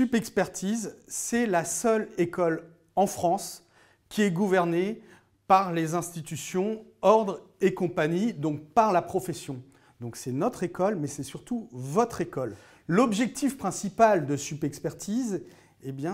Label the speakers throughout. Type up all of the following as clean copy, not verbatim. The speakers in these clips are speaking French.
Speaker 1: Sup Expertise, c'est la seule école en France qui est gouvernée par les institutions, ordres et compagnie, donc par la profession. Donc c'est notre école, mais c'est surtout votre école. L'objectif principal de Sup Expertise,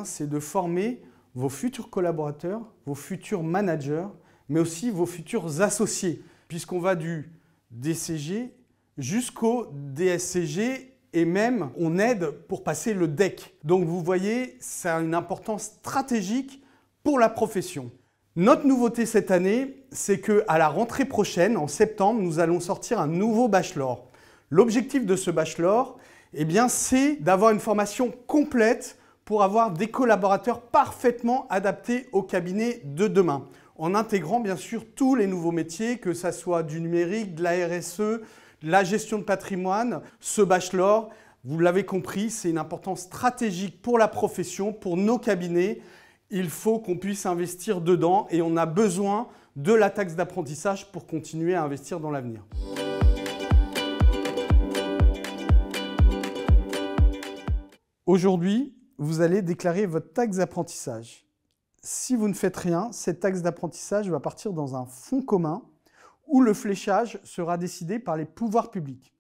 Speaker 1: c'est de former vos futurs collaborateurs, vos futurs managers, mais aussi vos futurs associés, puisqu'on va du DCG jusqu'au DSCG et même on aide pour passer le DEC. Donc vous voyez, ça a une importance stratégique pour la profession. Notre nouveauté cette année, c'est qu'à la rentrée prochaine, en septembre, nous allons sortir un nouveau bachelor. L'objectif de ce bachelor, c'est d'avoir une formation complète pour avoir des collaborateurs parfaitement adaptés au cabinet de demain, en intégrant bien sûr tous les nouveaux métiers, que ce soit du numérique, de la RSE, la gestion de patrimoine. Ce bachelor, vous l'avez compris, c'est une importance stratégique pour la profession, pour nos cabinets. Il faut qu'on puisse investir dedans et on a besoin de la taxe d'apprentissage pour continuer à investir dans l'avenir. Aujourd'hui, vous allez déclarer votre taxe d'apprentissage. Si vous ne faites rien, cette taxe d'apprentissage va partir dans un fonds commun où le fléchage sera décidé par les pouvoirs publics.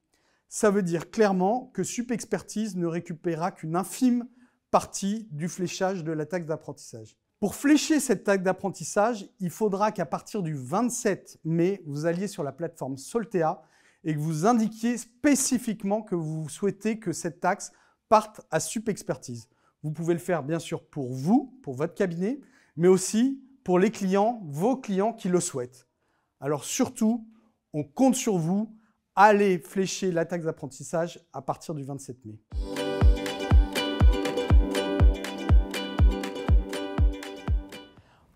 Speaker 1: Ça veut dire clairement que Sup Expertise ne récupérera qu'une infime partie du fléchage de la taxe d'apprentissage. Pour flécher cette taxe d'apprentissage, il faudra qu'à partir du 27 mai, vous alliez sur la plateforme Soltea et que vous indiquiez spécifiquement que vous souhaitez que cette taxe parte à Sup Expertise. Vous pouvez le faire bien sûr pour vous, pour votre cabinet, mais aussi pour les clients, vos clients qui le souhaitent. Alors surtout, on compte sur vous. Allez flécher la taxe d'apprentissage à partir du 27 mai.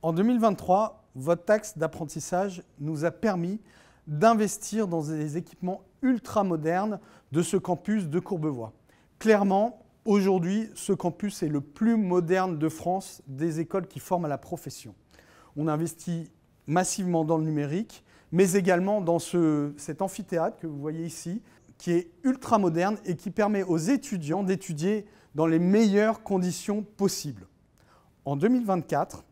Speaker 1: En 2023, votre taxe d'apprentissage nous a permis d'investir dans des équipements ultra modernes de ce campus de Courbevoie. Clairement, aujourd'hui, ce campus est le plus moderne de France des écoles qui forment à la profession. On investit massivement dans le numérique, mais également dans cet amphithéâtre que vous voyez ici, qui est ultra moderne et qui permet aux étudiants d'étudier dans les meilleures conditions possibles. En 2024,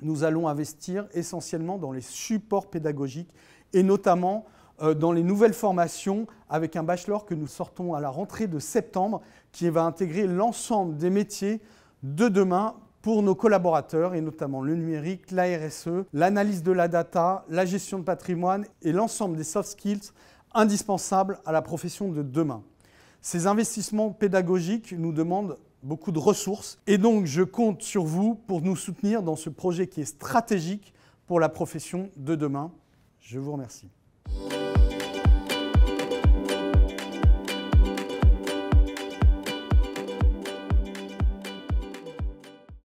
Speaker 1: nous allons investir essentiellement dans les supports pédagogiques et notamment dans les nouvelles formations avec un bachelor que nous sortons à la rentrée de septembre qui va intégrer l'ensemble des métiers de demain pour nos collaborateurs et notamment le numérique, la RSE, l'analyse de la data, la gestion de patrimoine et l'ensemble des soft skills indispensables à la profession de demain. Ces investissements pédagogiques nous demandent beaucoup de ressources et donc je compte sur vous pour nous soutenir dans ce projet qui est stratégique pour la profession de demain. Je vous remercie.